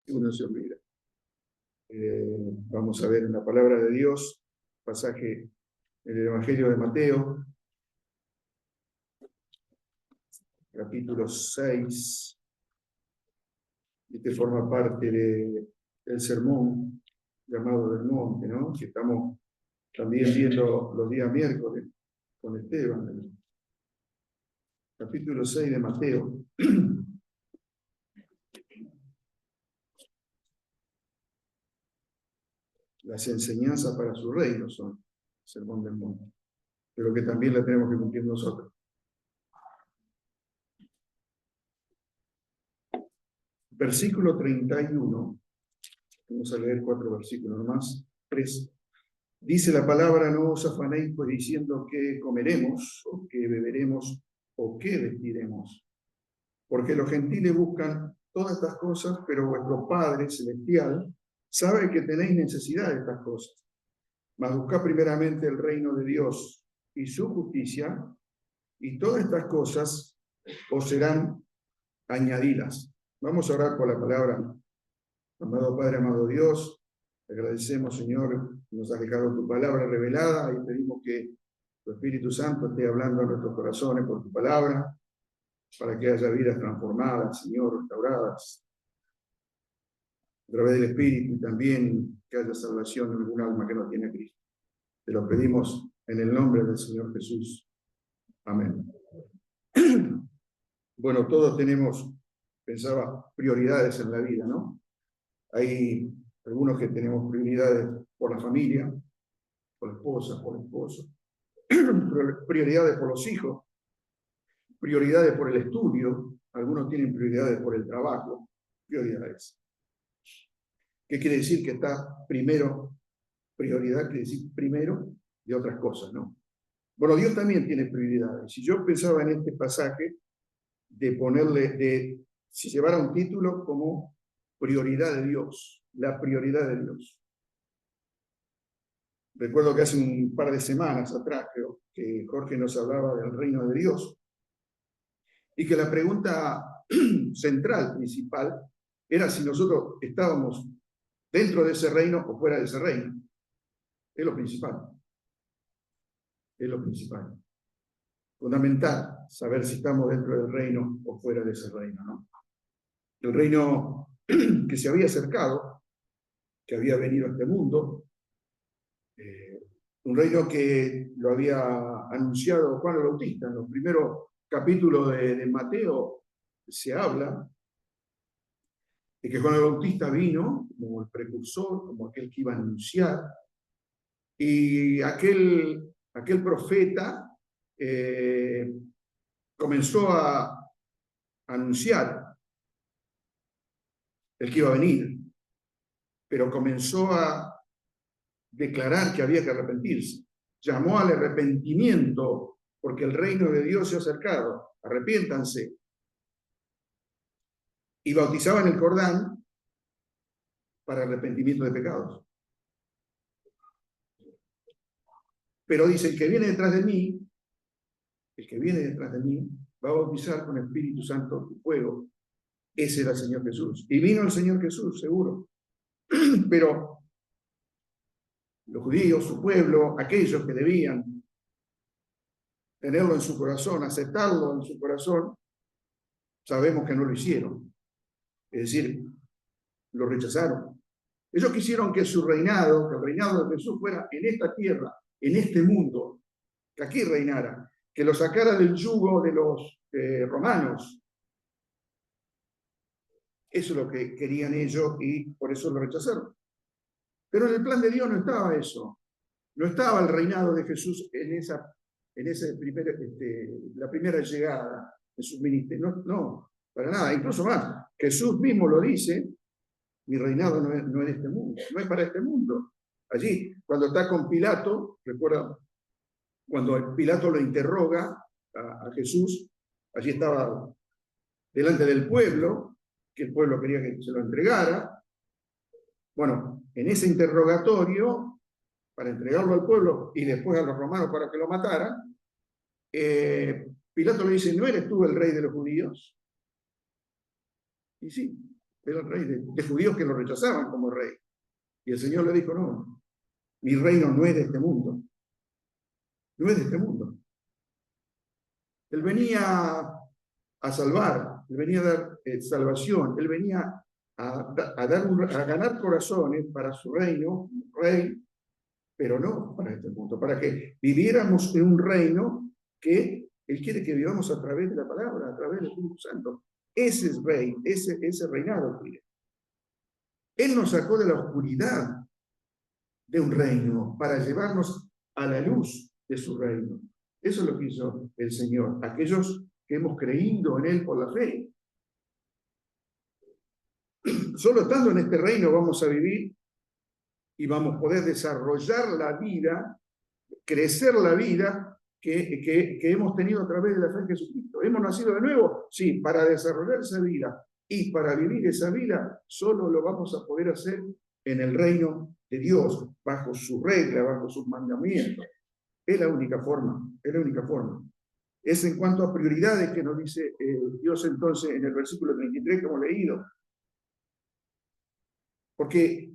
uno se olvida. Vamos a ver en la palabra de Dios, pasaje en el Evangelio de Mateo, capítulo 6. Este forma parte del sermón llamado del monte, ¿no? Que estamos también viendo los días miércoles con Esteban. El capítulo 6 de Mateo. Las enseñanzas para su reino son el sermón del monte, pero que también la tenemos que cumplir nosotros. Versículo 31, vamos a leer 4 versículos más, 3. Dice la palabra: no os afanéis pues diciendo qué comeremos, o qué beberemos, o qué vestiremos. Porque los gentiles buscan todas estas cosas, pero vuestro Padre Celestial sabe que tenéis necesidad de estas cosas. Mas buscad primeramente el reino de Dios y su justicia, y todas estas cosas os serán añadidas. Vamos a orar por la palabra. Amado Padre, amado Dios, te agradecemos, Señor, que nos has dejado tu palabra revelada y pedimos que tu Espíritu Santo esté hablando a nuestros corazones por tu palabra, para que haya vidas transformadas, Señor, restauradas a través del Espíritu, y también que haya salvación en algún alma que no tiene a Cristo. Te lo pedimos en el nombre del Señor Jesús. Amén. Bueno, todos tenemos, pensaba, prioridades en la vida, ¿no? Hay algunos que tenemos prioridades por la familia, por la esposa, por el esposo, prioridades por los hijos, prioridades por el estudio, algunos tienen prioridades por el trabajo, prioridades. ¿Qué quiere decir? Que está primero, prioridad quiere decir primero de otras cosas, ¿no? Bueno, Dios también tiene prioridades. Si yo pensaba en este pasaje de ponerle, si llevara un título como prioridad de Dios, la prioridad de Dios. Recuerdo que hace un par de semanas atrás, creo, que Jorge nos hablaba del reino de Dios, y que la pregunta central, principal, era si nosotros estábamos dentro de ese reino o fuera de ese reino. Es lo principal. Es lo principal. Fundamental saber si estamos dentro del reino o fuera de ese reino, ¿no? El reino que se había acercado, que había venido a este mundo, un reino que lo había anunciado Juan el Bautista. En los primeros capítulos de Mateo se habla de que Juan el Bautista vino como el precursor, como aquel que iba a anunciar, y aquel profeta comenzó a anunciar el que iba a venir, pero comenzó a declarar que había que arrepentirse. Llamó al arrepentimiento, porque el reino de Dios se ha acercado. Arrepiéntanse. Y bautizaba en el Jordán para arrepentimiento de pecados. Pero dice: el que viene detrás de mí, va a bautizar con Espíritu Santo y fuego. Ese era el Señor Jesús. Y vino el Señor Jesús, seguro. Pero los judíos, su pueblo, aquellos que debían tenerlo en su corazón, aceptarlo en su corazón, sabemos que no lo hicieron. Es decir, lo rechazaron. Ellos quisieron que su reinado, que el reinado de Jesús fuera en esta tierra, en este mundo, que aquí reinara, que lo sacara del yugo de los romanos. Eso es lo que querían ellos y por eso lo rechazaron. Pero en el plan de Dios no estaba eso. No estaba el reinado de Jesús en la primera llegada de su ministerio. No, para nada. Incluso más, Jesús mismo lo dice: mi reinado no es de este mundo, no es para este mundo. Allí, cuando está con Pilato, recuerda, cuando Pilato lo interroga a Jesús, allí estaba delante del pueblo, que el pueblo quería que se lo entregara. Bueno, en ese interrogatorio, para entregarlo al pueblo y después a los romanos para que lo mataran, Pilato le dice: ¿no eres tú el rey de los judíos? Y sí, Era el rey de judíos que lo rechazaban como rey. Y el Señor le dijo, no, mi reino no es de este mundo. No es de este mundo. Él venía a salvar, él venía a dar salvación, él venía a ganar corazones para su reino, rey, pero no para este mundo, para que viviéramos en un reino que Él quiere que vivamos a través de la palabra, a través del Espíritu Santo. Ese es rey, ese reinado quiere. Él nos sacó de la oscuridad de un reino para llevarnos a la luz de su reino. Eso es lo que hizo el Señor. Aquellos que hemos creído en Él por la fe. Solo estando en este reino vamos a vivir y vamos a poder desarrollar la vida, crecer la vida que hemos tenido a través de la fe en Jesucristo. ¿Hemos nacido de nuevo? Sí, para desarrollar esa vida y para vivir esa vida, solo lo vamos a poder hacer en el reino de Dios, bajo su regla, bajo sus mandamientos. Es la única forma, es la única forma. Es en cuanto a prioridades que nos dice Dios entonces en el versículo 33 que hemos leído. Porque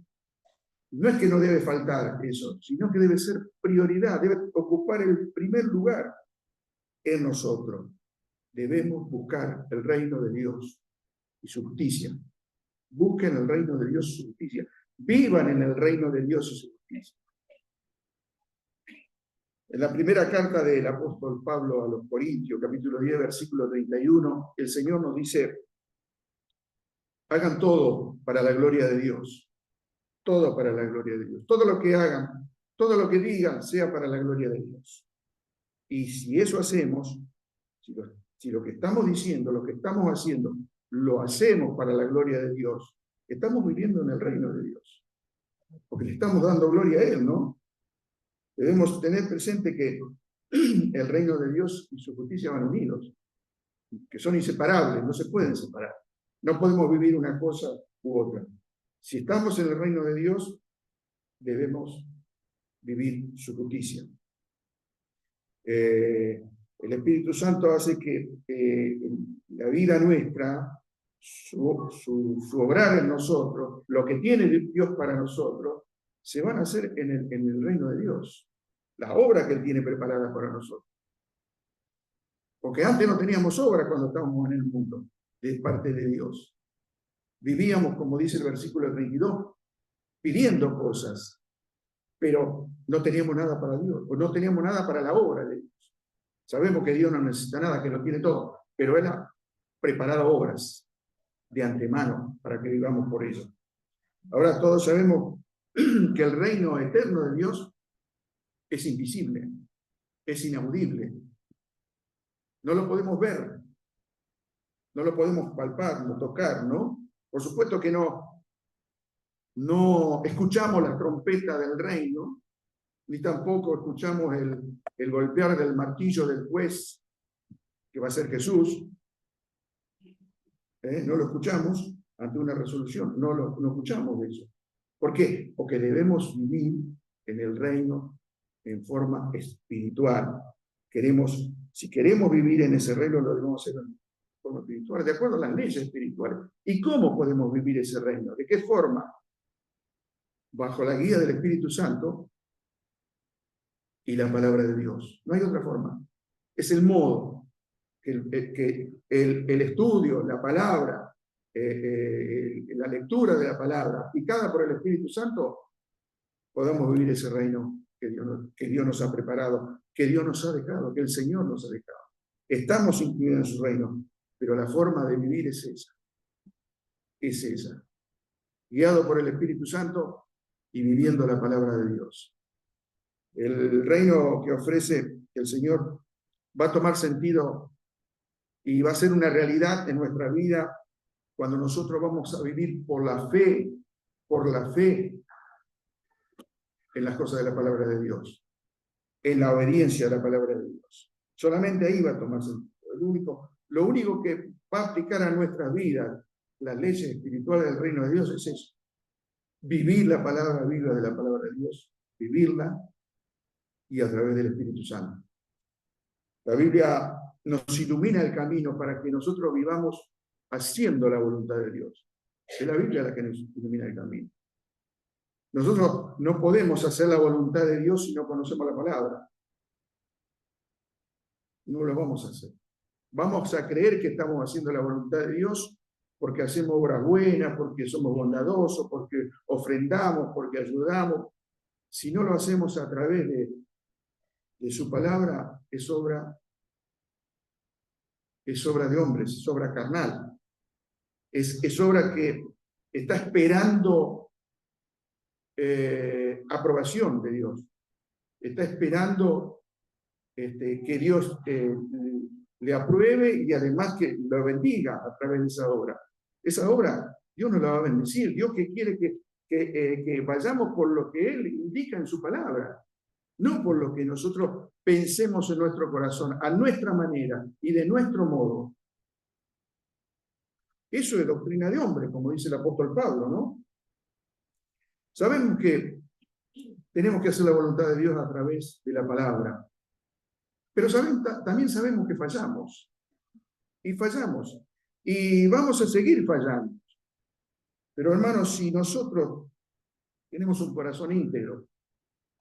no es que no debe faltar eso, sino que debe ser prioridad, debe ocupar el primer lugar en nosotros. Debemos buscar el reino de Dios y su justicia. Busquen el reino de Dios y su justicia. Vivan en el reino de Dios y su justicia. En la primera carta del apóstol Pablo a los Corintios, capítulo 10, versículo 31, el Señor nos dice, hagan todo para la gloria de Dios. Todo para la gloria de Dios. Todo lo que hagan, todo lo que digan, sea para la gloria de Dios. Y si eso hacemos, si lo que estamos diciendo, lo que estamos haciendo, lo hacemos para la gloria de Dios, estamos viviendo en el reino de Dios. Porque le estamos dando gloria a Él, ¿no? Debemos tener presente que el reino de Dios y su justicia van unidos, que son inseparables, no se pueden separar. No podemos vivir una cosa u otra. Si estamos en el reino de Dios, debemos vivir su justicia. El Espíritu Santo hace que la vida nuestra, su obrar en nosotros, lo que tiene Dios para nosotros, se van a hacer en el reino de Dios. La obra que Él tiene preparada para nosotros. Porque antes no teníamos obra cuando estábamos en el mundo, de parte de Dios. Vivíamos, como dice el versículo 32, pidiendo cosas, pero no teníamos nada para Dios, o no teníamos nada para la obra de Dios. Sabemos que Dios no necesita nada, que lo tiene todo, pero Él ha preparado obras de antemano para que vivamos por ello. Ahora todos sabemos que el reino eterno de Dios es invisible, es inaudible. No lo podemos ver, no lo podemos palpar, no tocar, ¿no? Por supuesto que no escuchamos la trompeta del reino, ni tampoco escuchamos el golpear del martillo del juez, que va a ser Jesús. No lo escuchamos ante una resolución, no escuchamos de eso. ¿Por qué? Porque debemos vivir en el reino en forma espiritual. Si queremos vivir en ese reino, lo debemos hacer en forma espiritual, de acuerdo a las leyes espirituales. ¿Y cómo podemos vivir ese reino? ¿De qué forma? Bajo la guía del Espíritu Santo y la palabra de Dios. No hay otra forma. Es el modo que el estudio, la palabra, la lectura de la palabra, aplicada por el Espíritu Santo, podamos vivir ese reino que Dios nos ha preparado, que Dios nos ha dejado, que el Señor nos ha dejado. Estamos incluidos en su reino, pero la forma de vivir es esa. Es esa. Guiado por el Espíritu Santo y viviendo la palabra de Dios. El reino que ofrece el Señor va a tomar sentido y va a ser una realidad en nuestra vida cuando nosotros vamos a vivir por la fe en las cosas de la palabra de Dios, en la obediencia a la palabra de Dios. Solamente ahí va a tomar sentido. Lo único que va a aplicar a nuestras vidas las leyes espirituales del reino de Dios es eso. Vivir la palabra viva de la palabra de Dios, vivirla y a través del Espíritu Santo. La Biblia nos ilumina el camino para que nosotros vivamos haciendo la voluntad de Dios. Es la Biblia la que nos ilumina el camino. Nosotros no podemos hacer la voluntad de Dios si no conocemos la palabra. No lo vamos a hacer. Vamos a creer que estamos haciendo la voluntad de Dios porque hacemos obras buenas, porque somos bondadosos, porque ofrendamos, porque ayudamos. Si no lo hacemos a través de su palabra, es obra de hombres, es obra carnal. Es obra que está esperando aprobación de Dios. Está esperando que Dios le apruebe y además que lo bendiga a través de esa obra. Esa obra Dios nos la va a bendecir. Dios que quiere que vayamos por lo que Él indica en su palabra, no por lo que nosotros pensemos en nuestro corazón, a nuestra manera y de nuestro modo. Eso es doctrina de hombre, como dice el apóstol Pablo, ¿no? Sabemos que tenemos que hacer la voluntad de Dios a través de la palabra, pero también sabemos que fallamos, y vamos a seguir fallando. Pero hermanos, si nosotros tenemos un corazón íntegro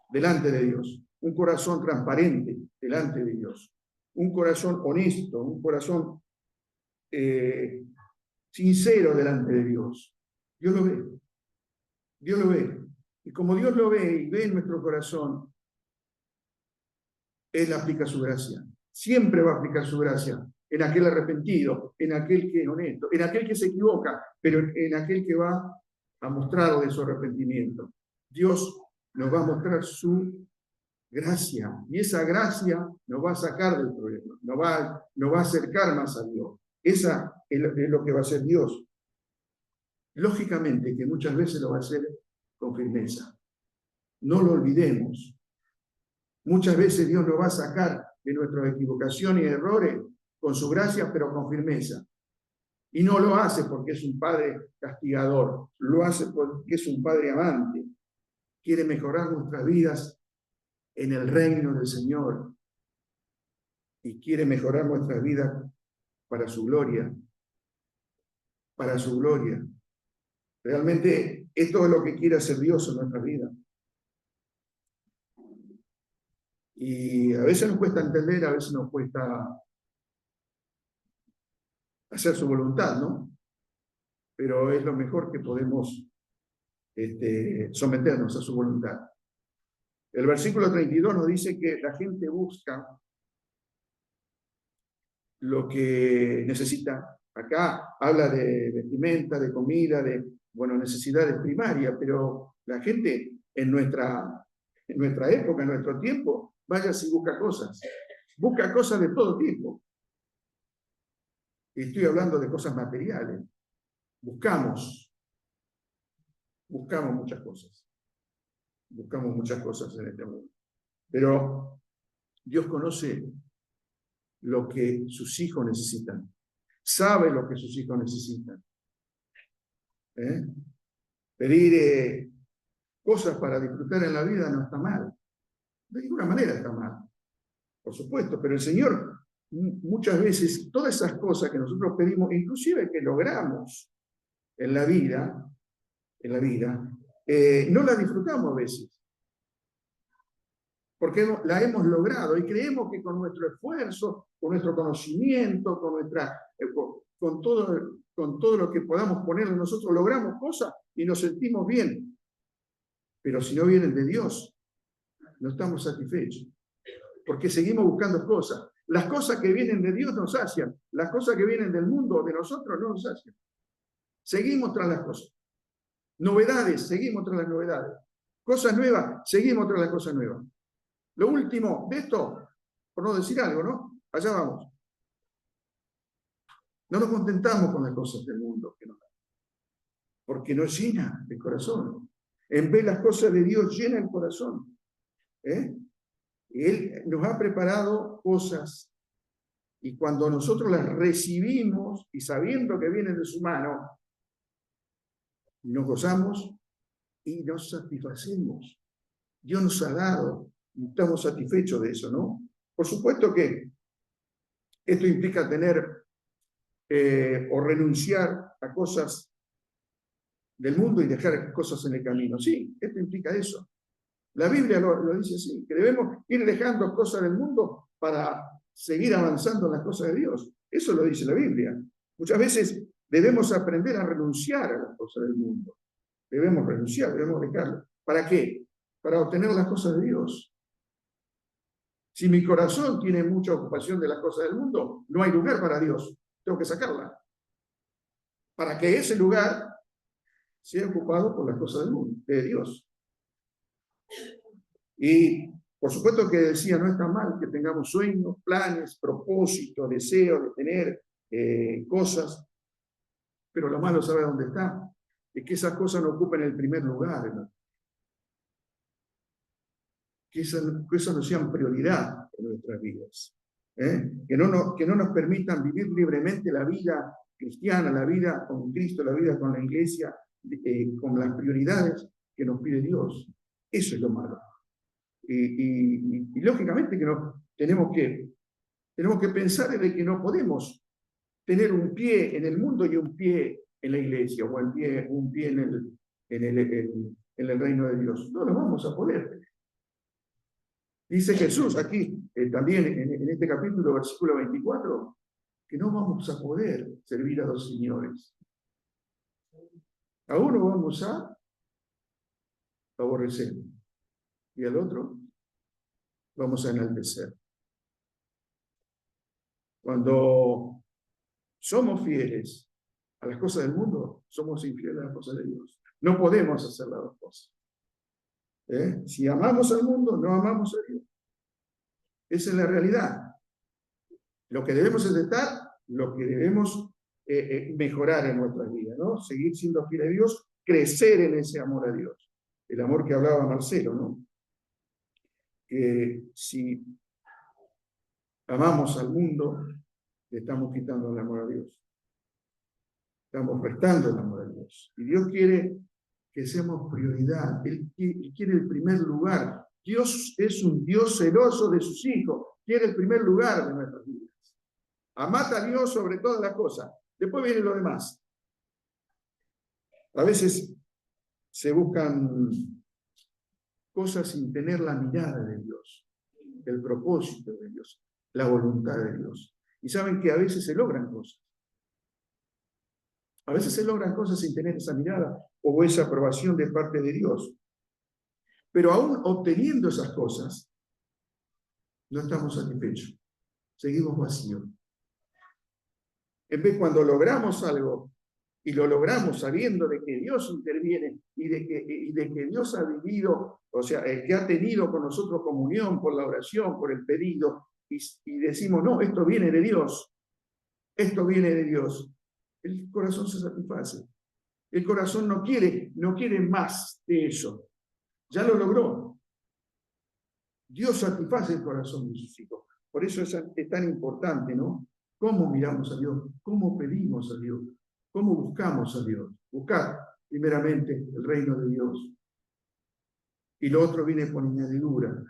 delante de Dios, un corazón transparente delante de Dios, un corazón honesto, un corazón sincero delante de Dios, Dios lo ve. Dios lo ve. Y como Dios lo ve y ve en nuestro corazón, Él aplica su gracia. Siempre va a aplicar su gracia en aquel arrepentido, en aquel que es honesto, en aquel que se equivoca, pero en aquel que va a mostrar de su arrepentimiento. Dios nos va a mostrar su gracia, y esa gracia nos va a sacar del problema, nos va a acercar más a Dios. Esa es lo que va a hacer Dios. Lógicamente que muchas veces lo va a hacer con firmeza. No lo olvidemos. Muchas veces Dios nos va a sacar de nuestras equivocaciones y errores con su gracia, pero con firmeza. Y no lo hace porque es un padre castigador, lo hace porque es un padre amante. Quiere mejorar nuestras vidas en el reino del Señor y quiere mejorar nuestras vidas para su gloria. Para su gloria. Realmente esto es lo que quiere hacer Dios en nuestra vida. Y a veces nos cuesta entender, a veces nos cuesta hacer su voluntad, ¿no? Pero es lo mejor que podemos someternos a su voluntad. El versículo 32 nos dice que la gente busca lo que necesita. Acá habla de vestimenta, de comida, de necesidades primarias, pero la gente en nuestra época, en nuestro tiempo, vaya si busca cosas de todo tipo. Y estoy hablando de cosas materiales. Buscamos muchas cosas. Buscamos muchas cosas en este mundo. Pero Dios conoce lo que sus hijos necesitan. Sabe lo que sus hijos necesitan. Pedir cosas para disfrutar en la vida no está mal. De ninguna manera está mal. Por supuesto, pero el Señor muchas veces, todas esas cosas que nosotros pedimos, inclusive que logramos en la vida, no las disfrutamos a veces. Porque la hemos logrado y creemos que con nuestro esfuerzo, con nuestro conocimiento, con todo lo que podamos ponerle nosotros, logramos cosas y nos sentimos bien. Pero si no vienen de Dios, no estamos satisfechos. Porque seguimos buscando cosas. Las cosas que vienen de Dios nos sacian. Las cosas que vienen del mundo, de nosotros, no nos sacian. Seguimos tras las cosas. Novedades, seguimos tras las novedades. Cosas nuevas, seguimos tras las cosas nuevas. Lo último de esto, por no decir algo, ¿no? Allá vamos. No nos contentamos con las cosas del mundo que nos dan, porque nos llena el corazón. En vez las cosas de Dios llena el corazón. Él nos ha preparado cosas y cuando nosotros las recibimos y sabiendo que vienen de su mano, nos gozamos y nos satisfacemos. Dios nos ha dado y estamos satisfechos de eso, ¿no? Por supuesto que esto implica tener o renunciar a cosas del mundo y dejar cosas en el camino. Sí, esto implica eso. La Biblia lo dice así, que debemos ir dejando cosas del mundo para seguir avanzando en las cosas de Dios. Eso lo dice la Biblia. Muchas veces debemos aprender a renunciar a las cosas del mundo. Debemos renunciar, debemos dejarlo. ¿Para qué? Para obtener las cosas de Dios. Si mi corazón tiene mucha ocupación de las cosas del mundo, no hay lugar para Dios. Tengo que sacarla. Para que ese lugar sea ocupado por las cosas del mundo, de Dios. Y por supuesto que decía, no está mal que tengamos sueños, planes, propósitos, deseos de tener cosas, pero lo malo, ¿sabe dónde está? Es que esas cosas no ocupen el primer lugar, ¿no? Que esas no sean prioridad en nuestras vidas. Que no nos permitan vivir libremente la vida cristiana, la vida con Cristo, la vida con la iglesia, con las prioridades que nos pide Dios. Eso es lo malo. Y lógicamente que tenemos que pensar de que no podemos tener un pie en el mundo y un pie en la iglesia, o un pie en el reino de Dios. No lo vamos a poder. Dice Jesús aquí, también en este capítulo, versículo 24, que no vamos a poder servir a dos señores. A uno vamos a aborrecer y al otro vamos a enaltecer. Cuando somos fieles a las cosas del mundo, somos infieles a las cosas de Dios. No podemos hacer las dos cosas. Si amamos al mundo, no amamos a Dios. Esa es la realidad. Lo que debemos es estar, lo que debemos mejorar en nuestras vidas, ¿no? Seguir siendo fieles a Dios, crecer en ese amor a Dios. El amor que hablaba Marcelo, ¿no? Que si amamos al mundo, le estamos quitando el amor a Dios. Estamos restando el amor a Dios. Y Dios quiere que seamos prioridad. Él quiere el primer lugar. Dios es un Dios celoso de sus hijos. Quiere el primer lugar de nuestras vidas. Amad a Dios sobre todas las cosas. Después viene lo demás. A veces se buscan cosas sin tener la mirada de Dios, el propósito de Dios, la voluntad de Dios. Y saben que a veces se logran cosas. A veces se logran cosas sin tener esa mirada o esa aprobación de parte de Dios. Pero aún obteniendo esas cosas, no estamos satisfechos. Seguimos vacíos. En vez, cuando logramos algo, y lo logramos sabiendo de que Dios interviene y de que Dios ha vivido, o sea, que ha tenido con nosotros comunión por la oración, por el pedido, y decimos, no, esto viene de Dios, esto viene de Dios. El corazón se satisface. El corazón no quiere más de eso. Ya lo logró. Dios satisface el corazón de sus hijos. Por eso es tan importante, ¿no? ¿Cómo miramos a Dios? ¿Cómo pedimos a Dios? ¿Cómo buscamos a Dios? Buscar primeramente el reino de Dios. Y lo otro viene por añadidura.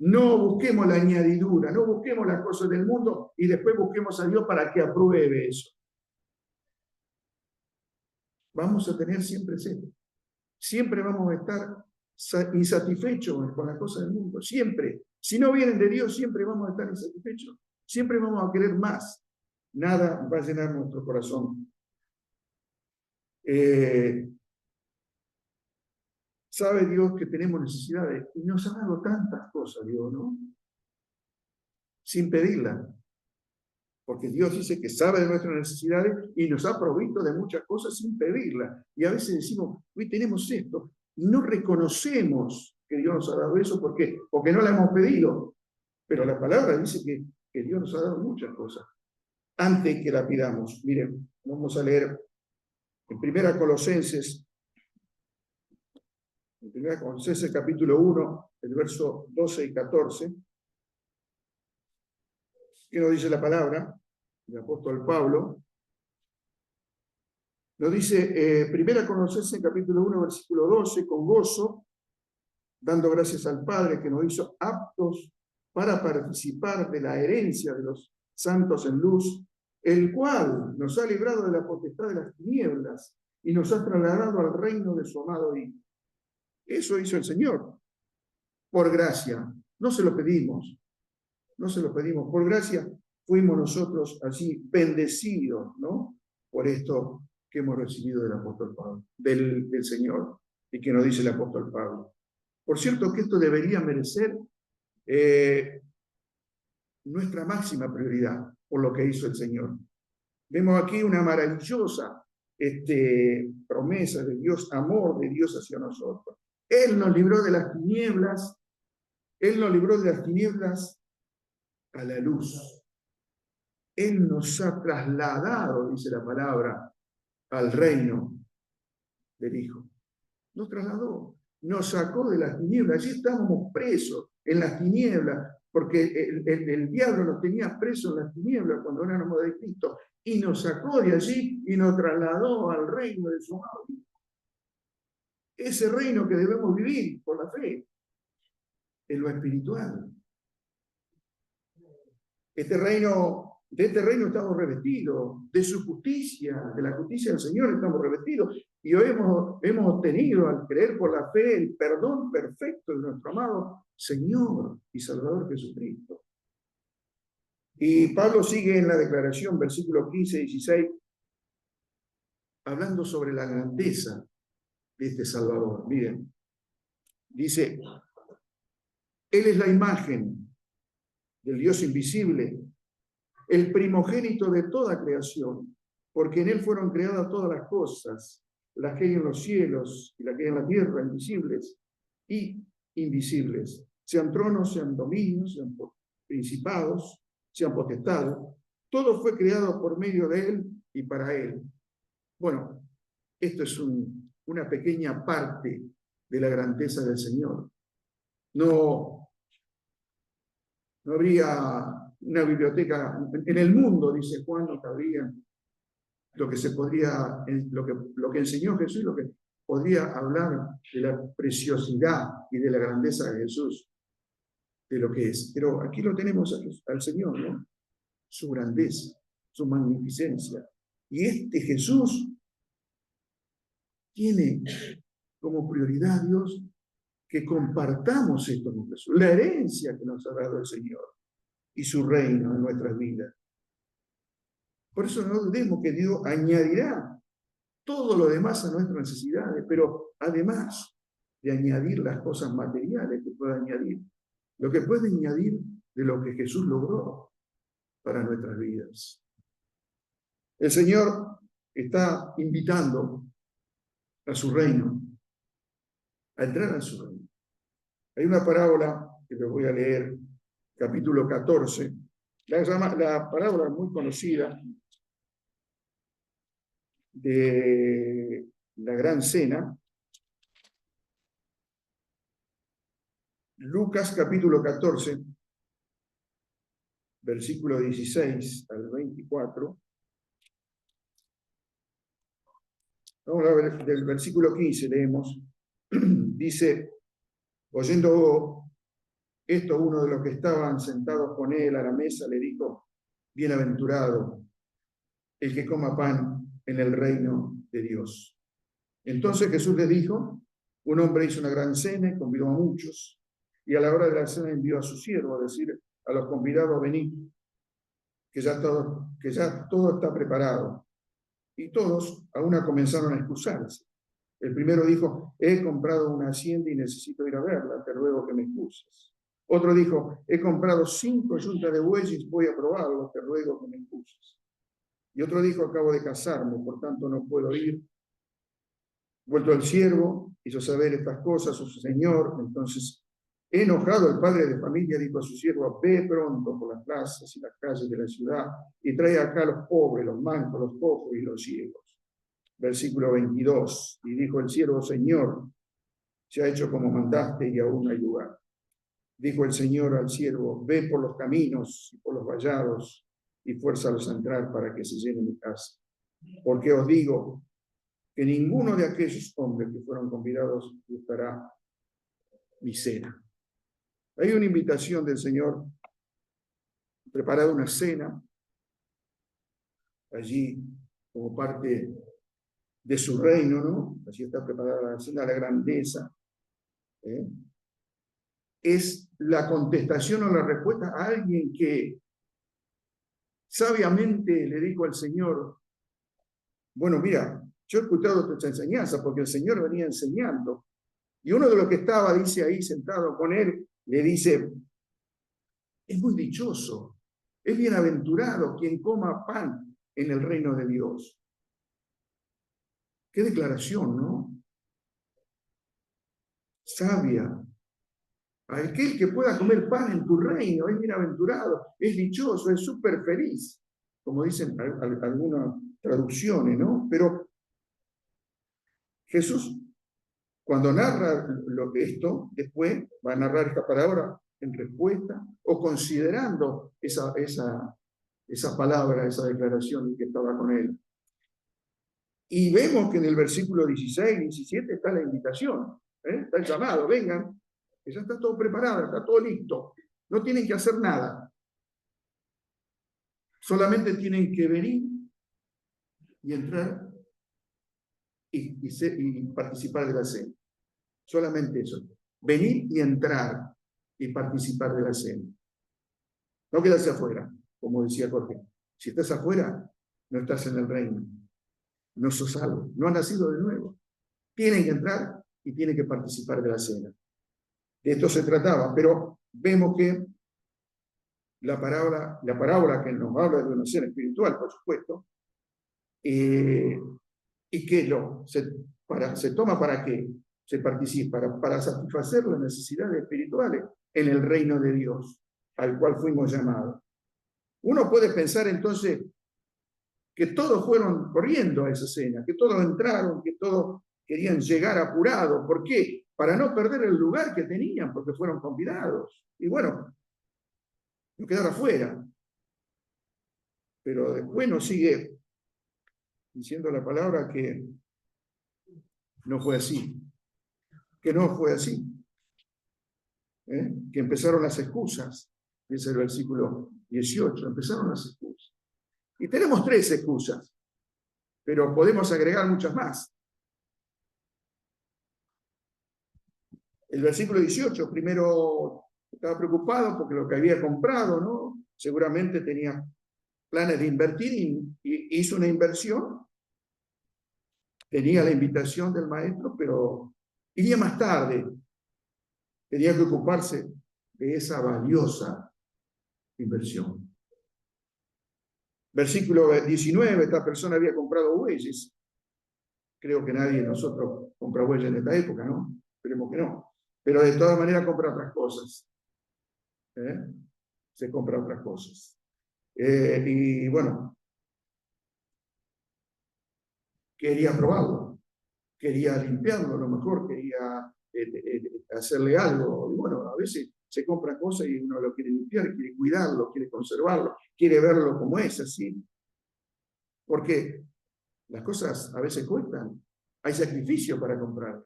No busquemos la añadidura, no busquemos las cosas del mundo y después busquemos a Dios para que apruebe eso. Vamos a tener siempre sed. Siempre vamos a estar insatisfechos con las cosas del mundo. Siempre. Si no vienen de Dios, siempre vamos a estar insatisfechos. Siempre vamos a querer más. Nada va a llenar nuestro corazón. Sabe Dios que tenemos necesidades y nos ha dado tantas cosas, Dios, ¿no? Sin pedirla. Porque Dios dice que sabe de nuestras necesidades y nos ha provisto de muchas cosas sin pedirla. Y a veces decimos, hoy tenemos esto, y no reconocemos que Dios nos ha dado eso. ¿Por qué? Porque no la hemos pedido. Pero la palabra dice que Dios nos ha dado muchas cosas antes que la pidamos. Miren, vamos a leer en 1 Colosenses capítulo 1, el verso 12 y 14. ¿Qué nos dice la palabra? El apóstol Pablo. Nos dice, 1 Colosenses capítulo 1, versículo 12, con gozo, dando gracias al Padre que nos hizo aptos para participar de la herencia de los santos en luz, el cual nos ha librado de la potestad de las tinieblas y nos ha trasladado al reino de su amado Hijo. Eso hizo el Señor, por gracia. No se lo pedimos, no se lo pedimos. Por gracia fuimos nosotros así bendecidos, ¿no? Por esto que hemos recibido del apóstol Pablo, del Señor, y que nos dice el apóstol Pablo. Por cierto que esto debería merecer nuestra máxima prioridad por lo que hizo el Señor. Vemos aquí una maravillosa promesa de Dios, amor de Dios hacia nosotros. Él nos libró de las tinieblas, Él nos libró de las tinieblas a la luz. Él nos ha trasladado, dice la palabra, al reino del Hijo. Nos trasladó, nos sacó de las tinieblas. Allí estábamos presos en las tinieblas, porque el diablo nos tenía presos en las tinieblas cuando éramos de Cristo, y nos sacó de allí y nos trasladó al reino de su amado Hijo. Ese reino que debemos vivir por la fe, en lo espiritual. De este reino estamos revestidos, de su justicia, de la justicia del Señor estamos revestidos, y hoy hemos obtenido, al creer por la fe, el perdón perfecto de nuestro amado Señor y Salvador Jesucristo. Y Pablo sigue en la declaración, versículos 15 y 16, hablando sobre la grandeza de este Salvador. Miren, dice, Él es la imagen del Dios invisible, el primogénito de toda creación, porque en Él fueron creadas todas las cosas, las que hay en los cielos y las que hay en la tierra, invisibles y invisibles, sean tronos, sean dominios, sean principados, sean potestades. Todo fue creado por medio de Él y para Él. Bueno, esto es una pequeña parte de la grandeza del Señor. No habría una biblioteca en el mundo, dice Juan, no cabría lo que se podría, lo que enseñó Jesús, lo que podría hablar de la preciosidad y de la grandeza de Jesús, de lo que es. Pero aquí lo tenemos al Señor, ¿no? Su grandeza, su magnificencia. Y este Jesús tiene como prioridad, Dios, que compartamos esto con Jesús, la herencia que nos ha dado el Señor y su reino en nuestras vidas. Por eso no dudemos que Dios añadirá todo lo demás a nuestras necesidades, pero además de añadir las cosas materiales que pueda añadir, lo que puede añadir de lo que Jesús logró para nuestras vidas. El Señor está invitando a su reino, a entrar a su reino. Hay una parábola que les voy a leer, capítulo 14. La parábola muy conocida de la Gran Cena. Lucas capítulo 14, versículo 16 al 24. Vamos a ver, del versículo 15 leemos. Dice, oyendo esto, uno de los que estaban sentados con él a la mesa le dijo, bienaventurado el que coma pan en el reino de Dios. Entonces Jesús le dijo, un hombre hizo una gran cena y convidó a muchos, y a la hora de la cena envió a su siervo a decir a los convidados, venid, que ya todo está preparado. Y todos a una comenzaron a excusarse. El primero dijo, he comprado una hacienda y necesito ir a verla, te ruego que me excuses. Otro dijo, he comprado 5 yuntas de bueyes, voy a probarlo, te ruego que me excuses. Y otro dijo, acabo de casarme, por tanto no puedo ir. Vuelto el siervo, hizo saber estas cosas a su señor. Entonces, enojado, el padre de familia dijo a su siervo, ve pronto por las plazas y las calles de la ciudad y trae acá a los pobres, los mancos, los cojos y los ciegos. Versículo 22. Y dijo el siervo, Señor, se ha hecho como mandaste y aún hay lugar. Dijo el Señor al siervo, ve por los caminos y por los vallados y fuérzalos a entrar para que se llene mi casa. Porque os digo que ninguno de aquellos hombres que fueron convidados gustará mi cena. Hay una invitación del Señor, preparada una cena allí como parte de su reino, ¿no? Así está preparada la cena, la grandeza. Es la contestación o la respuesta a alguien que sabiamente le dijo al Señor, bueno, mira, yo he escuchado tus enseñanzas porque el Señor venía enseñando. Y uno de los que estaba, dice ahí, sentado con él, le dice, es muy dichoso, es bienaventurado quien coma pan en el reino de Dios. Qué declaración, ¿no? Sabia. Aquel que pueda comer pan en tu reino es bienaventurado, es dichoso, es súper feliz, como dicen algunas traducciones, ¿no? Pero Jesús, cuando narra esto, después va a narrar esta palabra en respuesta o considerando esa palabra, esa declaración que estaba con él. Y vemos que en el versículo 16, 17 está la invitación, está el llamado, vengan, que ya está todo preparado, está todo listo, no tienen que hacer nada, solamente tienen que venir y entrar y participar de la cena. Solamente eso, venir y entrar y participar de la cena. No quedarse afuera, como decía Jorge. Si estás afuera, no estás en el reino, no sos salvo, no has nacido de nuevo. Tienen que entrar y tienen que participar de la cena. De esto se trataba, pero vemos que la parábola que nos habla de una cena espiritual, por supuesto, y que se toma para qué, se participa, para satisfacer las necesidades espirituales en el reino de Dios, al cual fuimos llamados. Uno puede pensar entonces que todos fueron corriendo a esa cena, que todos entraron, que todos querían llegar apurados. ¿Por qué? Para no perder el lugar que tenían, porque fueron convidados. Y bueno, no quedar afuera. Pero después nos sigue diciendo la palabra que no fue así. Que no fue así. Que empezaron las excusas. Ese es el versículo 18. Empezaron las excusas. Y tenemos 3 excusas, pero podemos agregar muchas más. El versículo 18, primero estaba preocupado porque lo que había comprado, ¿no? Seguramente tenía planes de invertir y hizo una inversión. Tenía la invitación del maestro, pero iría más tarde. Tenía que ocuparse de esa valiosa inversión. Versículo 19, esta persona había comprado bueyes. Creo que nadie de nosotros compra bueyes en esta época, ¿no? Esperemos que no. Pero de todas maneras compra otras cosas. Se compra otras cosas. Y bueno, quería probarlo, quería limpiarlo, a lo mejor quería hacerle algo. Y bueno, a veces se compra cosas y uno lo quiere limpiar, quiere cuidarlo, quiere conservarlo, quiere verlo como es, así. Porque las cosas a veces cuestan, hay sacrificio para comprarlas.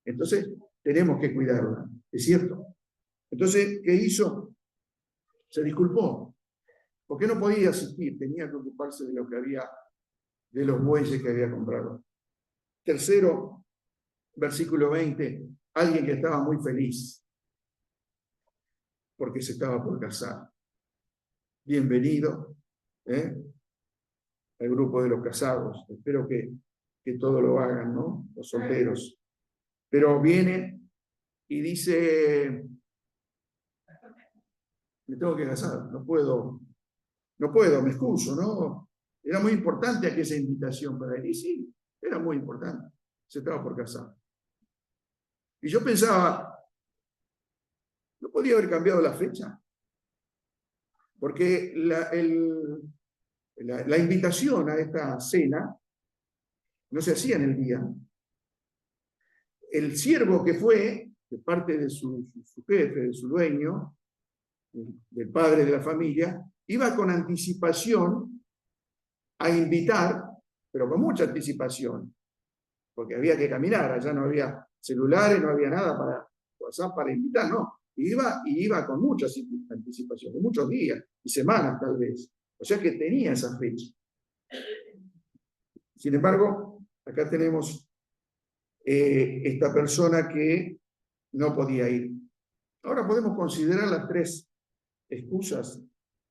Entonces, tenemos que cuidarla, ¿es cierto? Entonces, ¿qué hizo? Se disculpó, porque no podía asistir, tenía que ocuparse de lo que había, de los bueyes que había comprado. Tercero, versículo 20, alguien que estaba muy feliz, porque se estaba por casar. Bienvenido al grupo de los casados. Espero que todos lo hagan, ¿no? Los solteros. Pero viene y dice, me tengo que casar, no puedo, me excuso, ¿no? Era muy importante aquella invitación para él. Y sí, era muy importante. Se estaba por casar. Y yo pensaba, ¿no podía haber cambiado la fecha? Porque la invitación a esta cena no se hacía en el día. El siervo que fue, de parte de su jefe, de su dueño, del padre de la familia, iba con anticipación a invitar, pero con mucha anticipación, porque había que caminar, allá no había celulares, no había nada para WhatsApp para invitar, no. Iba con mucha anticipación, con muchos días y semanas tal vez. O sea que tenía esa fecha. Sin embargo, Acá tenemos esta persona que no podía ir. Ahora podemos considerar las tres excusas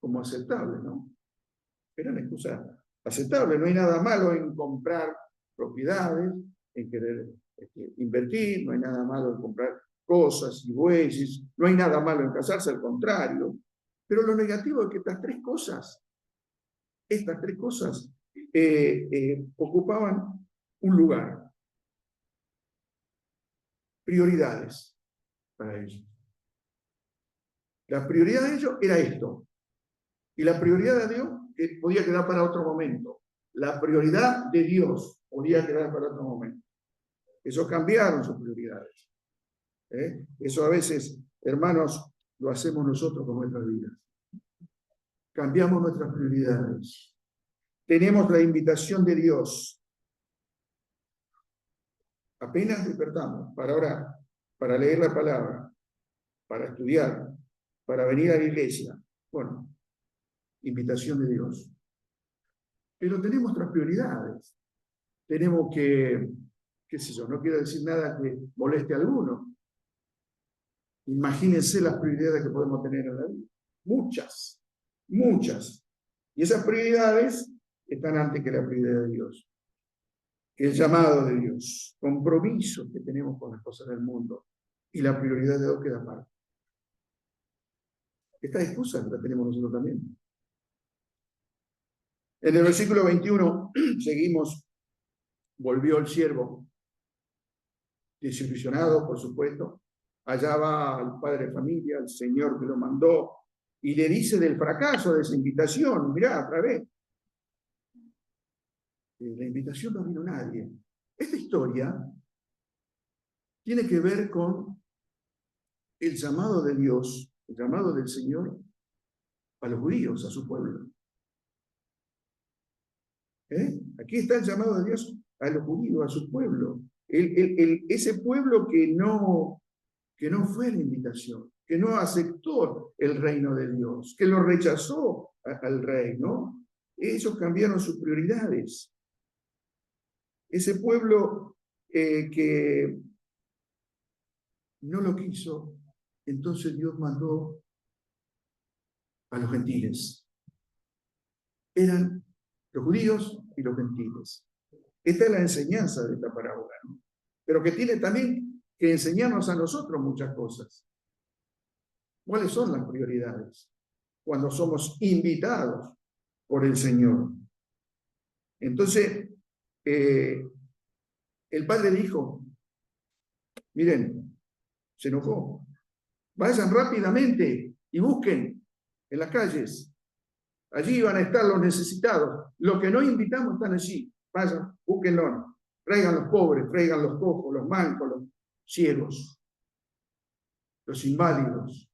como aceptables, ¿no? Eran excusas aceptables. No hay nada malo en comprar propiedades, en querer invertir, no hay nada malo en comprar cosas y bueyes, no hay nada malo en casarse, al contrario. Pero lo negativo es que estas tres cosas ocupaban un lugar, prioridades para ellos. La prioridad de ellos era esto, y la prioridad de Dios podía quedar para otro momento. La prioridad de Dios podía quedar para otro momento. Eso cambiaron sus prioridades. Eso a veces, hermanos, lo hacemos nosotros con nuestras vidas. Cambiamos nuestras prioridades. Tenemos la invitación de Dios. Apenas despertamos para orar, para leer la palabra, para estudiar, para venir a la iglesia. Bueno, invitación de Dios. Pero tenemos otras prioridades. Tenemos que, qué sé yo, no quiero decir nada que moleste a alguno. Imagínense las prioridades que podemos tener en la vida. Muchas, muchas. Y esas prioridades están antes que la prioridad de Dios. El llamado de Dios, compromisos que tenemos con las cosas del mundo y la prioridad de Dios queda aparte. Esta excusa la tenemos nosotros también. En el versículo 21 seguimos, volvió el siervo, desilusionado, por supuesto. Allá va el padre de familia, el señor que lo mandó, y le dice del fracaso de esa invitación. Mirá, otra vez. La invitación no vino nadie. Esta historia tiene que ver con el llamado de Dios, el llamado del Señor a los judíos, a su pueblo. Aquí está el llamado de Dios a los judíos, a su pueblo. Ese pueblo que no fue a la invitación, que no aceptó el reino de Dios, que lo rechazó al rey, ¿no? Ellos cambiaron sus prioridades. Ese pueblo que no lo quiso, entonces Dios mandó a los gentiles. Eran los judíos y los gentiles. Esta es la enseñanza de esta parábola, ¿no? Pero que tiene también que enseñarnos a nosotros muchas cosas. ¿Cuáles son las prioridades cuando somos invitados por el Señor? Entonces, el padre dijo, miren, se enojó, vayan rápidamente y busquen en las calles. Allí van a estar los necesitados. Los que no invitamos están allí. Vayan, búsquenlo. Traigan los pobres, traigan los cojos, los mancos, los ciegos, los inválidos.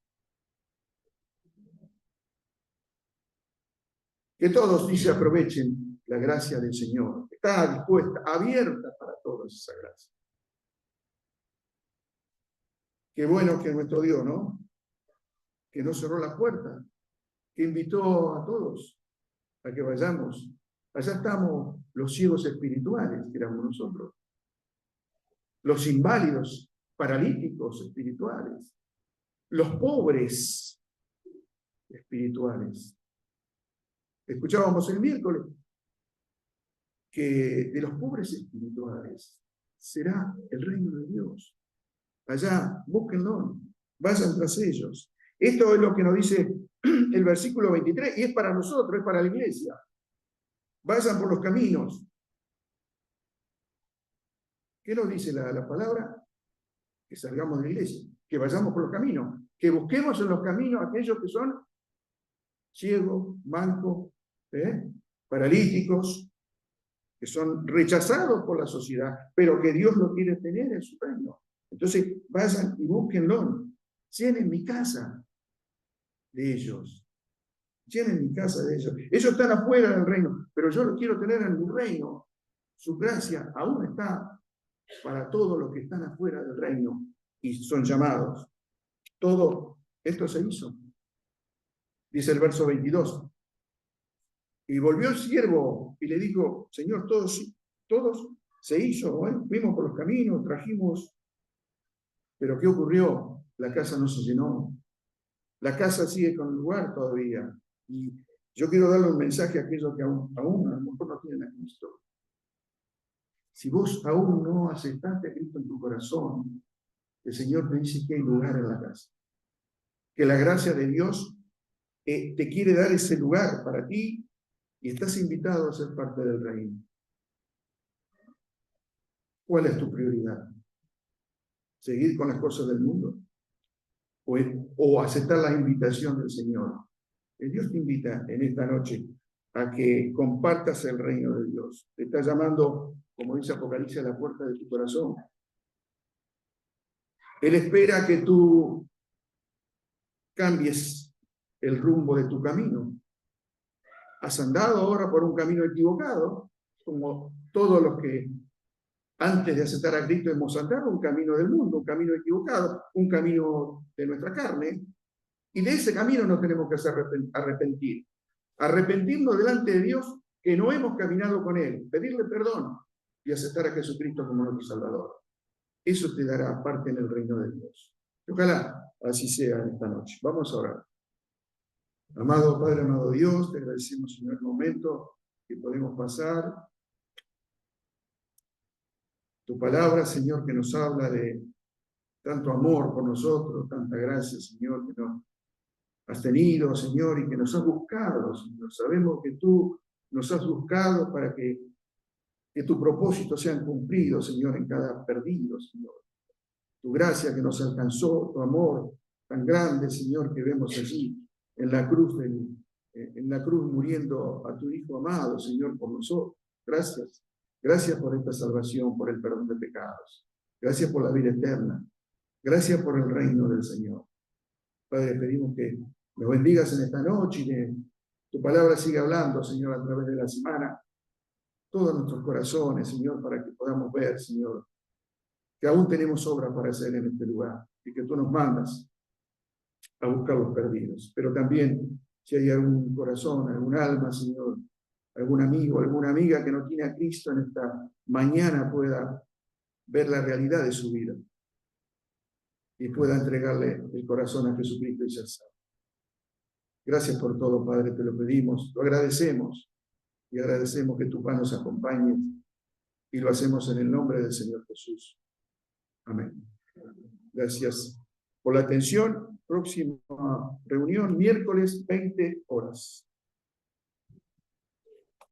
Que todos, dice, aprovechen la gracia del Señor. Está dispuesta, abierta para todos esa gracia. Qué bueno que nuestro Dios, ¿no? Que no cerró la puerta, que invitó a todos a que vayamos. Allá estamos los ciegos espirituales, que éramos nosotros. Los inválidos, paralíticos espirituales. Los pobres espirituales. Escuchábamos el miércoles que de los pobres espirituales será el reino de Dios. Allá, búsquenlo, vayan tras ellos. Esto es lo que nos dice el versículo 23, y es para nosotros, es para la iglesia. Vayan por los caminos. ¿Qué nos dice la palabra? Que salgamos de la iglesia, que vayamos por los caminos, que busquemos en los caminos aquellos que son ciegos, mancos, paralíticos, que son rechazados por la sociedad, pero que Dios lo quiere tener en su reino. Entonces, vayan y búsquenlo. Llenen mi casa de ellos. Llenen mi casa de ellos. Ellos están afuera del reino, pero yo los quiero tener en mi reino. Su gracia aún está para todos los que están afuera del reino y son llamados. Todo esto se hizo. Dice el verso 22. Y volvió el siervo y le dijo, Señor, todos Se hizo, bueno, fuimos por los caminos, trajimos, pero ¿qué ocurrió? La casa no se llenó. La casa sigue con el lugar todavía. Y yo quiero darle un mensaje a aquellos que aún a lo mejor no tienen a Cristo. Si vos aún no aceptaste a Cristo en tu corazón, el Señor te dice que hay lugar en la casa. Que la gracia de Dios te quiere dar ese lugar para ti y estás invitado a ser parte del reino. ¿Cuál es tu prioridad? ¿Seguir con las cosas del mundo? ¿O aceptar la invitación del Señor? Dios te invita en esta noche a que compartas el reino de Dios. Te está llamando, como dice Apocalipsis, a la puerta de tu corazón. Él espera que tú cambies el rumbo de tu camino. Has andado ahora por un camino equivocado, como todos los que antes de aceptar a Cristo hemos andado un camino del mundo, un camino equivocado, un camino de nuestra carne, y de ese camino nos tenemos que hacer arrepentir. Arrepentirnos delante de Dios que no hemos caminado con Él, pedirle perdón y aceptar a Jesucristo como nuestro Salvador. Eso te dará parte en el reino de Dios. Ojalá así sea en esta noche. Vamos a orar. Amado Padre, amado Dios, te agradecemos en el momento que podemos pasar. Tu palabra, Señor, que nos habla de tanto amor por nosotros, tanta gracia, Señor, que nos has tenido, Señor, y que nos has buscado, Señor. Sabemos que tú nos has buscado para que tu propósito sean cumplidos, Señor, en cada perdido, Señor. Tu gracia que nos alcanzó, tu amor tan grande, Señor, que vemos allí en la cruz, en la cruz muriendo a tu Hijo amado, Señor, por nosotros. Gracias. Gracias por esta salvación, por el perdón de pecados. Gracias por la vida eterna. Gracias por el reino del Señor. Padre, pedimos que nos bendigas en esta noche y que tu palabra siga hablando, Señor, a través de la semana, todos nuestros corazones, Señor, para que podamos ver, Señor, que aún tenemos obra para hacer en este lugar y que tú nos mandas a buscar los perdidos. Pero también, si hay algún corazón, algún alma, Señor, algún amigo, alguna amiga que no tiene a Cristo en esta mañana pueda ver la realidad de su vida y pueda entregarle el corazón a Jesucristo y ser salvo. Gracias por todo, Padre, te lo pedimos, lo agradecemos y agradecemos que tu paz nos acompañe y lo hacemos en el nombre del Señor Jesús. Amén. Gracias por la atención. Próxima reunión, miércoles, 20 horas.